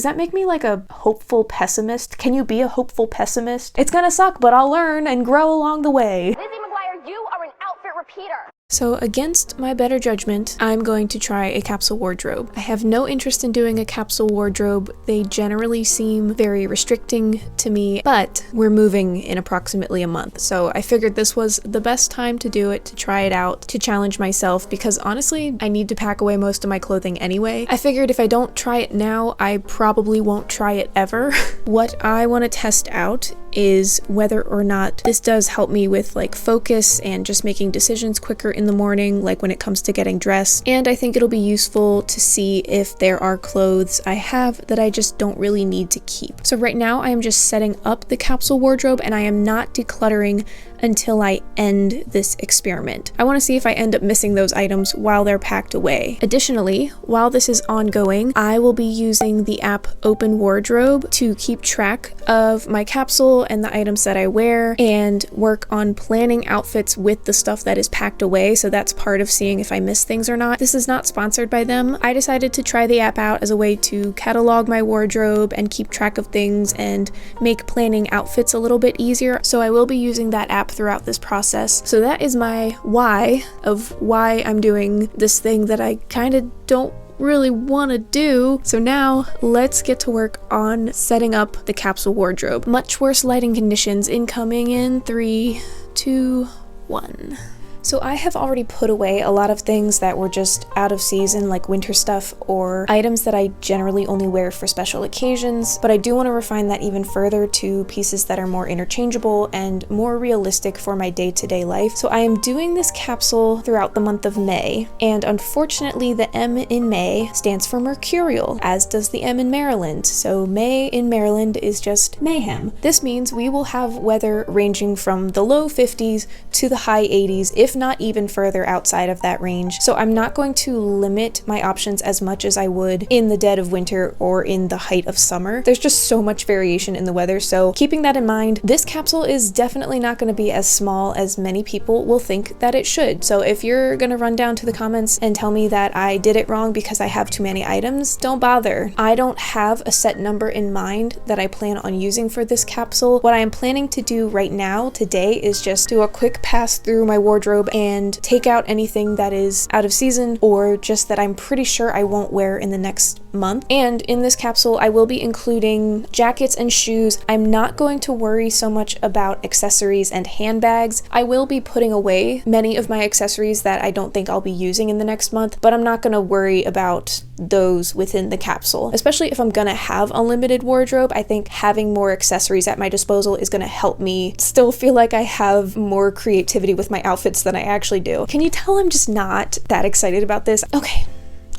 Does that make me like a hopeful pessimist? Can you be a hopeful pessimist? It's gonna suck, but I'll learn and grow along the way. Lizzie McGuire, you are an outfit repeater. So against my better judgment, I'm going to try a capsule wardrobe. I have no interest in doing a capsule wardrobe. They generally seem very restricting to me, but we're moving in approximately a month. So I figured this was the best time to do it, to try it out, to challenge myself, because honestly, I need to pack away most of my clothing anyway. I figured if I don't try it now, I probably won't try it ever. What I want to test out is whether or not this does help me with like focus and just making decisions quicker in the morning, like when it comes to getting dressed. And I think it'll be useful to see if there are clothes I have that I just don't really need to keep. So right now I am just setting up the capsule wardrobe and I am not decluttering until I end this experiment. I want to see if I end up missing those items while they're packed away. Additionally, while this is ongoing, I will be using the app Open Wardrobe to keep track of my capsule and the items that I wear and work on planning outfits with the stuff that is packed away, so that's part of seeing if I miss things or not. This is not sponsored by them. I decided to try the app out as a way to catalog my wardrobe and keep track of things and make planning outfits a little bit easier, so I will be using that app throughout this process. So that is my why of why I'm doing this thing that I kind of don't really want to do. So now let's get to work on setting up the capsule wardrobe. Much worse lighting conditions incoming in 3, 2, 1. So I have already put away a lot of things that were just out of season, like winter stuff or items that I generally only wear for special occasions, but I do want to refine that even further to pieces that are more interchangeable and more realistic for my day-to-day life. So I am doing this capsule throughout the month of May, and unfortunately the M in May stands for mercurial, as does the M in Maryland. So May in Maryland is just mayhem. This means we will have weather ranging from the low 50s to the high 80s, if not even further outside of that range. So I'm not going to limit my options as much as I would in the dead of winter or in the height of summer. There's just so much variation in the weather, so keeping that in mind, this capsule is definitely not going to be as small as many people will think that it should. So if you're going to run down to the comments and tell me that I did it wrong because I have too many items, don't bother. I don't have a set number in mind that I plan on using for this capsule. What I am planning to do right now, today, is just do a quick pass through my wardrobe and take out anything that is out of season or just that I'm pretty sure I won't wear in the next month. And in this capsule, I will be including jackets and shoes. I'm not going to worry so much about accessories and handbags. I will be putting away many of my accessories that I don't think I'll be using in the next month, but I'm not going to worry about those within the capsule. Especially if I'm going to have a limited wardrobe, I think having more accessories at my disposal is going to help me still feel like I have more creativity with my outfits than I actually do. Can you tell I'm just not that excited about this? Okay.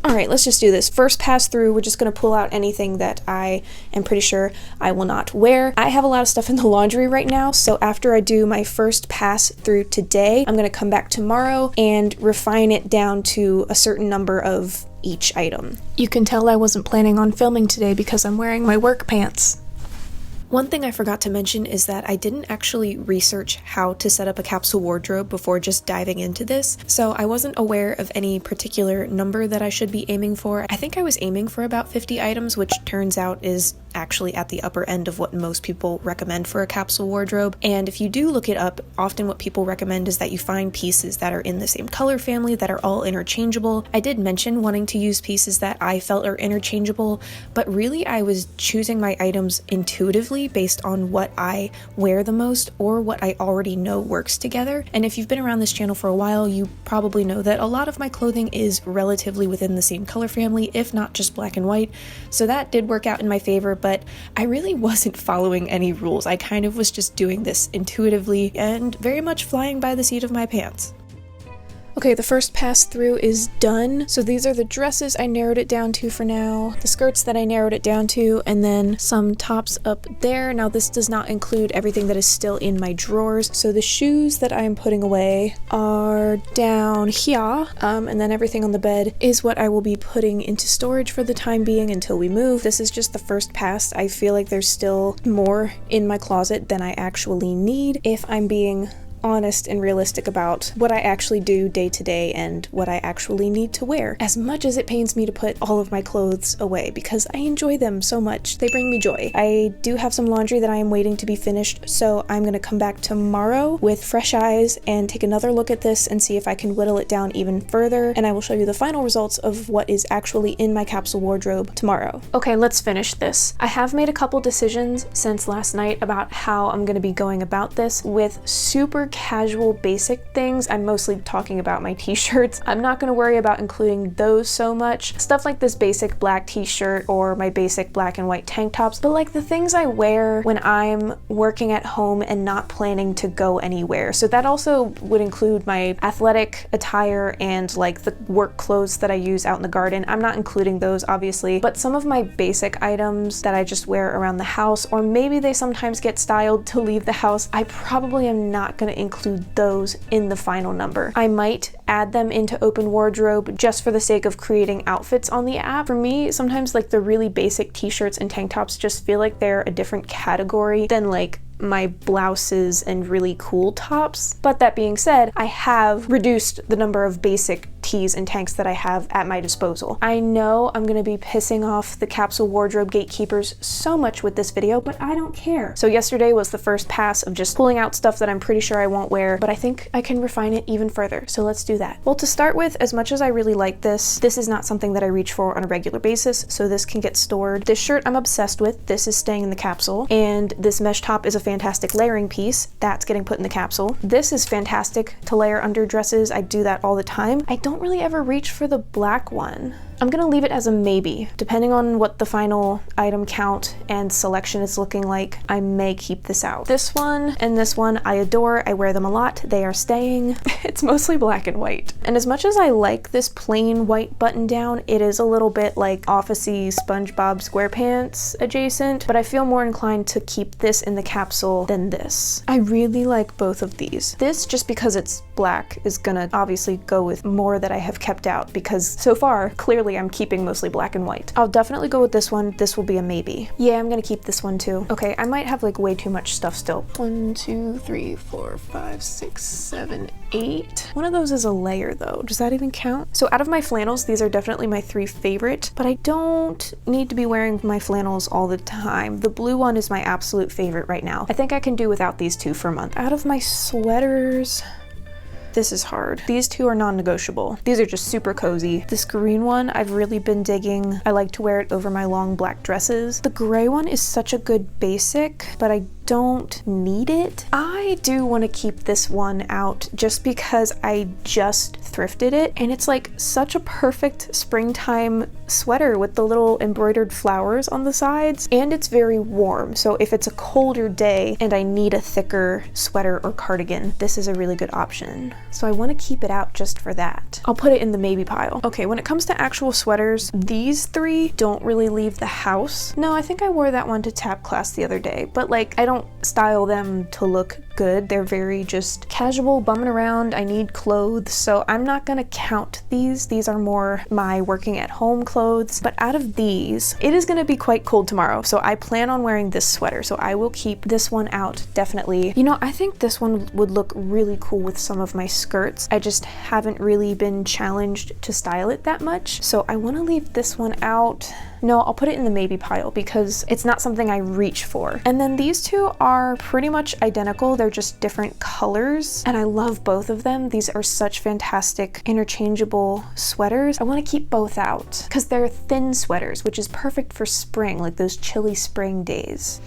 All right, let's just do this. First pass through, we're just going to pull out anything that I am pretty sure I will not wear. I have a lot of stuff in the laundry right now, so after I do my first pass through today, I'm going to come back tomorrow and refine it down to a certain number of each item. You can tell I wasn't planning on filming today because I'm wearing my work pants. One thing I forgot to mention is that I didn't actually research how to set up a capsule wardrobe before just diving into this, so I wasn't aware of any particular number that I should be aiming for. I think I was aiming for about 50 items, which turns out is actually at the upper end of what most people recommend for a capsule wardrobe. And if you do look it up, often what people recommend is that you find pieces that are in the same color family that are all interchangeable. I did mention wanting to use pieces that I felt are interchangeable, but really I was choosing my items intuitively based on what I wear the most or what I already know works together. And if you've been around this channel for a while, you probably know that a lot of my clothing is relatively within the same color family, if not just black and white. So that did work out in my favor, but I really wasn't following any rules. I kind of was just doing this intuitively and very much flying by the seat of my pants. Okay, the first pass through is done. So these are the dresses I narrowed it down to for now, the skirts that I narrowed it down to, and then some tops up there. Now this does not include everything that is still in my drawers. So the shoes that I am putting away are down here, and then everything on the bed is what I will be putting into storage for the time being until we move. This is just the first pass. I feel like there's still more in my closet than I actually need, if I'm being honest and realistic about what I actually do day to day and what I actually need to wear, as much as it pains me to put all of my clothes away because I enjoy them so much. They bring me joy. I do have some laundry that I am waiting to be finished, so I'm gonna come back tomorrow with fresh eyes and take another look at this and see if I can whittle it down even further, and I will show you the final results of what is actually in my capsule wardrobe tomorrow. Okay, let's finish this. I have made a couple decisions since last night about how I'm gonna be going about this. With super casual basic things, I'm mostly talking about my t-shirts. I'm not gonna worry about including those so much. Stuff like this basic black t-shirt or my basic black and white tank tops, but like the things I wear when I'm working at home and not planning to go anywhere. So that also would include my athletic attire and like the work clothes that I use out in the garden. I'm not including those obviously, but some of my basic items that I just wear around the house, or maybe they sometimes get styled to leave the house, I probably am not going to include those in the final number. I might add them into open wardrobe just for the sake of creating outfits on the app. For me, sometimes like the really basic t-shirts and tank tops just feel like they're a different category than like my blouses and really cool tops. But that being said, I have reduced the number of basic tees and tanks that I have at my disposal. I know I'm gonna be pissing off the capsule wardrobe gatekeepers so much with this video, but I don't care. So yesterday was the first pass of just pulling out stuff that I'm pretty sure I won't wear, but I think I can refine it even further. So let's do that. Well, to start with, as much as I really like this is not something that I reach for on a regular basis, so this can get stored. This shirt I'm obsessed with. This is staying in the capsule, and this mesh top is a fantastic layering piece. That's getting put in the capsule. This is fantastic to layer under dresses. I do that all the time. I don't really ever reach for the black one. I'm gonna leave it as a maybe. Depending on what the final item count and selection is looking like, I may keep this out. This one and this one I adore. I wear them a lot. They are staying. It's mostly black and white. And as much as I like this plain white button down, it is a little bit like office-y SpongeBob SquarePants adjacent, but I feel more inclined to keep this in the capsule than this. I really like both of these. This, just because it's black, is gonna obviously go with more that I have kept out because so far, clearly I'm keeping mostly black and white. I'll definitely go with this one. This will be a maybe. Yeah, I'm gonna keep this one too. Okay, I might have like way too much stuff still. 1, 2, 3, 4, 5, 6, 7, 8. One of those is a layer though. Does that even count? So out of my flannels, these are definitely my 3 favorite, but I don't need to be wearing my flannels all the time. The blue one is my absolute favorite right now. I think I can do without these 2 for a month. Out of my sweaters, this is hard. These 2 are non-negotiable. These are just super cozy. This green one, I've really been digging. I like to wear it over my long black dresses. The gray one is such a good basic, but I don't need it. I do want to keep this one out just because I just thrifted it, and it's like such a perfect springtime sweater with the little embroidered flowers on the sides, and it's very warm. So if it's a colder day and I need a thicker sweater or cardigan, this is a really good option. So I want to keep it out just for that. I'll put it in the maybe pile. Okay, when it comes to actual sweaters, these 3 don't really leave the house. No, I think I wore that one to tap class the other day, but like I don't style them to look good. They're very just casual, bumming around. I need clothes, so I'm not gonna count these. These are more my working at home clothes. But out of these, it is gonna be quite cold tomorrow, so I plan on wearing this sweater, so I will keep this one out, definitely. You know, I think this one would look really cool with some of my skirts. I just haven't really been challenged to style it that much, so I want to leave this one out. No, I'll put it in the maybe pile because it's not something I reach for. And then these 2 are pretty much identical. They're just different colors, and I love both of them. These are such fantastic interchangeable sweaters. I want to keep both out because they're thin sweaters, which is perfect for spring, like those chilly spring days.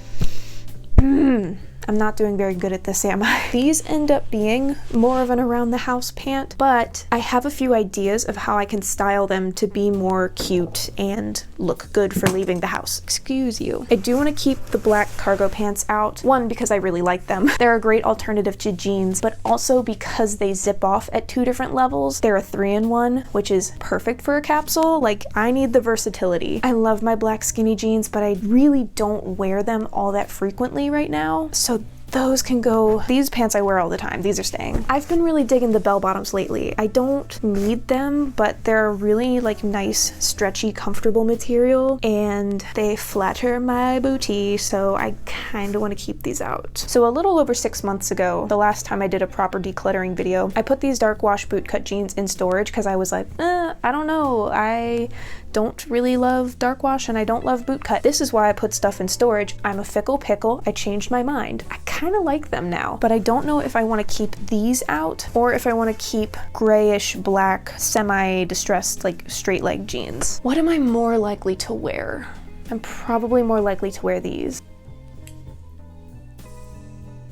I'm not doing very good at this, am I? These end up being more of an around the house pant, but I have a few ideas of how I can style them to be more cute and look good for leaving the house. Excuse you. I do want to keep the black cargo pants out. One, because I really like them. They're a great alternative to jeans, but also because they zip off at 2 different levels. They're a 3-in-1, which is perfect for a capsule. Like, I need the versatility. I love my black skinny jeans, but I really don't wear them all that frequently right now. So those can go. These pants I wear all the time. These are staying. I've been really digging the bell bottoms lately. I don't need them, but they're a really like nice, stretchy, comfortable material, and they flatter my booty, so I kind of want to keep these out. So a little over 6 months ago, the last time I did a proper decluttering video, I put these dark wash bootcut jeans in storage because I was like, I don't know, I don't really love dark wash and I don't love bootcut. This is why I put stuff in storage. I'm a fickle pickle. I changed my mind. I kind of like them now, but I don't know if I want to keep these out or if I want to keep grayish black semi-distressed like straight leg jeans. What am I more likely to wear? I'm probably more likely to wear these.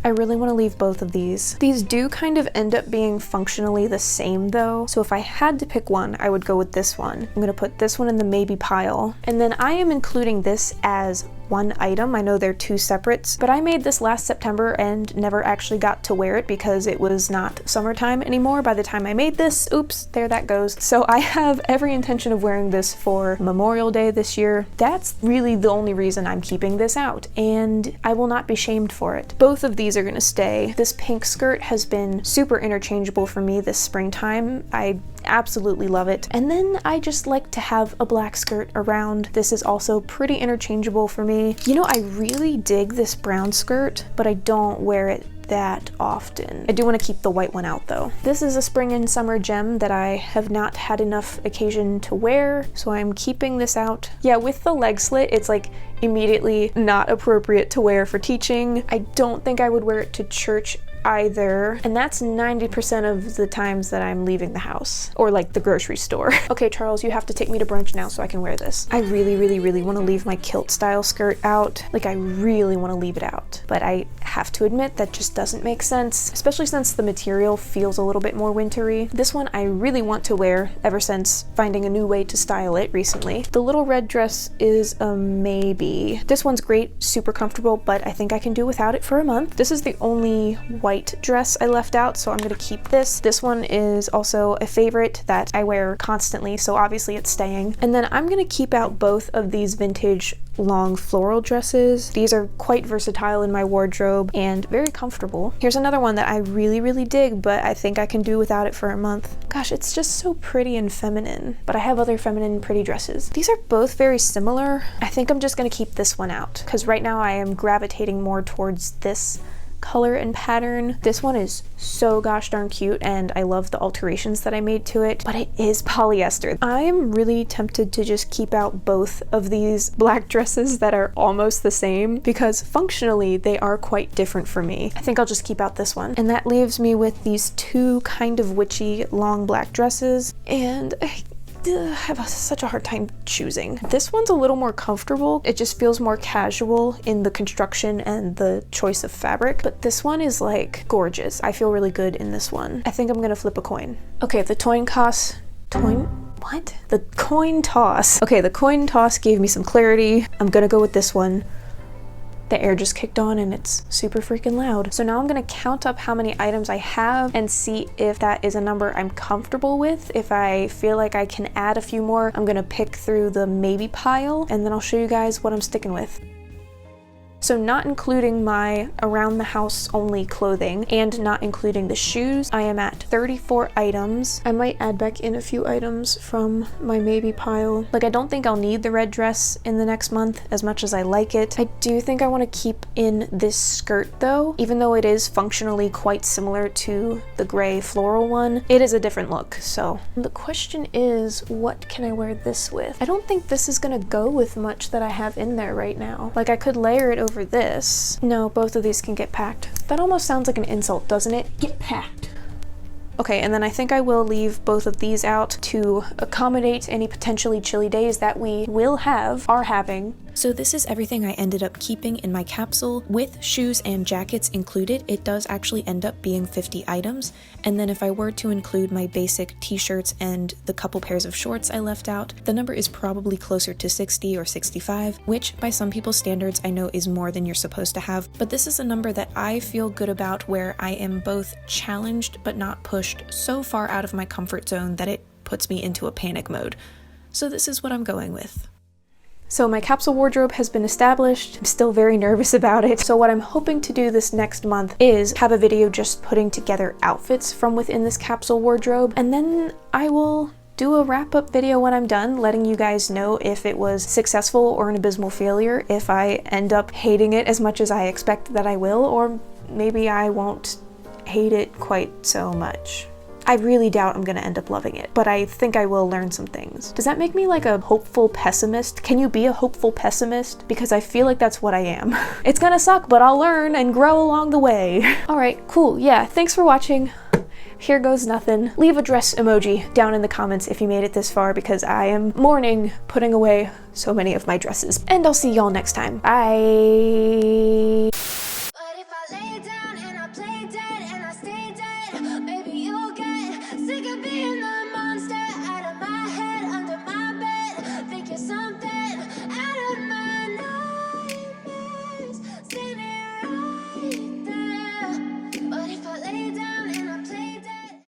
I really want to leave both of these. These do kind of end up being functionally the same though, so if I had to pick one, I would go with this one. I'm gonna put this one in the maybe pile, and then I am including this as one item. I know they're two separates, but I made this last September and never actually got to wear it because it was not summertime anymore by the time I made this. Oops, there that goes. So I have every intention of wearing this for Memorial Day this year. That's really the only reason I'm keeping this out, and I will not be shamed for it. Both of these are gonna stay. This pink skirt has been super interchangeable for me this springtime. I absolutely love it. And then I just like to have a black skirt around. This is also pretty interchangeable for me. You know, I really dig this brown skirt, but I don't wear it that often. I do want to keep the white one out though. This is a spring and summer gem that I have not had enough occasion to wear, so I'm keeping this out. Yeah, with the leg slit, it's like immediately not appropriate to wear for teaching. I don't think I would wear it to church either, and that's 90% of the times that I'm leaving the house or like the grocery store. Okay, Charles, you have to take me to brunch now so I can wear this. I really want to leave my kilt style skirt out. Like, I really want to leave it out, but I have to admit that just doesn't make sense, especially since the material feels a little bit more wintry. This one I really want to wear ever since finding a new way to style it recently. The little red dress is a maybe. This one's great, super comfortable, but I think I can do without it for a month. This is the only white dress I left out, so I'm gonna keep this. This one is also a favorite that I wear constantly, so obviously it's staying. And then I'm gonna keep out both of these vintage long floral dresses. These are quite versatile in my wardrobe and very comfortable. Here's another one that I really dig, but I think I can do without it for a month. Gosh, it's just so pretty and feminine, but I have other feminine pretty dresses. These are both very similar. I think I'm just gonna keep this one out because right now I am gravitating more towards this color and pattern. This one is so gosh darn cute and I love the alterations that I made to it, but it is polyester. I am really tempted to just keep out both of these black dresses that are almost the same because functionally they are quite different for me. I think I'll just keep out this one. And that leaves me with these two kind of witchy long black dresses, and I have such a hard time choosing. This one's a little more comfortable. It just feels more casual in the construction and the choice of fabric, but this one is like gorgeous. I feel really good in this one. I think I'm gonna flip a coin. Okay, the coin toss. The coin toss. Okay, the coin toss gave me some clarity. I'm gonna go with this one. The air just kicked on and it's super freaking loud. So now I'm gonna count up how many items I have and see if that is a number I'm comfortable with. If I feel like I can add a few more, I'm gonna pick through the maybe pile and then I'll show you guys what I'm sticking with. So not including my around the house only clothing and not including the shoes, I am at 34 items. I might add back in a few items from my maybe pile. Like, I don't think I'll need the red dress in the next month as much as I like it. I do think I want to keep in this skirt though, even though it is functionally quite similar to the gray floral one. It is a different look, so. The question is, what can I wear this with? I don't think this is gonna go with much that I have in there right now. Like, I could layer it over this. No, both of these can get packed. That almost sounds like an insult, doesn't it? Get packed. Okay, and then I think I will leave both of these out to accommodate any potentially chilly days that we are having. So this is everything I ended up keeping in my capsule. With shoes and jackets included, it does actually end up being 50 items. And then if I were to include my basic t-shirts and the couple pairs of shorts I left out, the number is probably closer to 60 or 65, which by some people's standards I know is more than you're supposed to have. But this is a number that I feel good about, where I am both challenged but not pushed so far out of my comfort zone that it puts me into a panic mode. So this is what I'm going with. So my capsule wardrobe has been established. I'm still very nervous about it. So what I'm hoping to do this next month is have a video just putting together outfits from within this capsule wardrobe, and then I will do a wrap-up video when I'm done, letting you guys know if it was successful or an abysmal failure, if I end up hating it as much as I expect that I will, or maybe I won't hate it quite so much. I really doubt I'm gonna end up loving it, but I think I will learn some things. Does that make me like a hopeful pessimist? Can you be a hopeful pessimist? Because I feel like that's what I am. It's gonna suck, but I'll learn and grow along the way. All right, cool. Yeah, thanks for watching. Here goes nothing. Leave a dress emoji down in the comments if you made it this far, because I am mourning putting away so many of my dresses. And I'll see y'all next time. Bye. But if I lay down and I play dead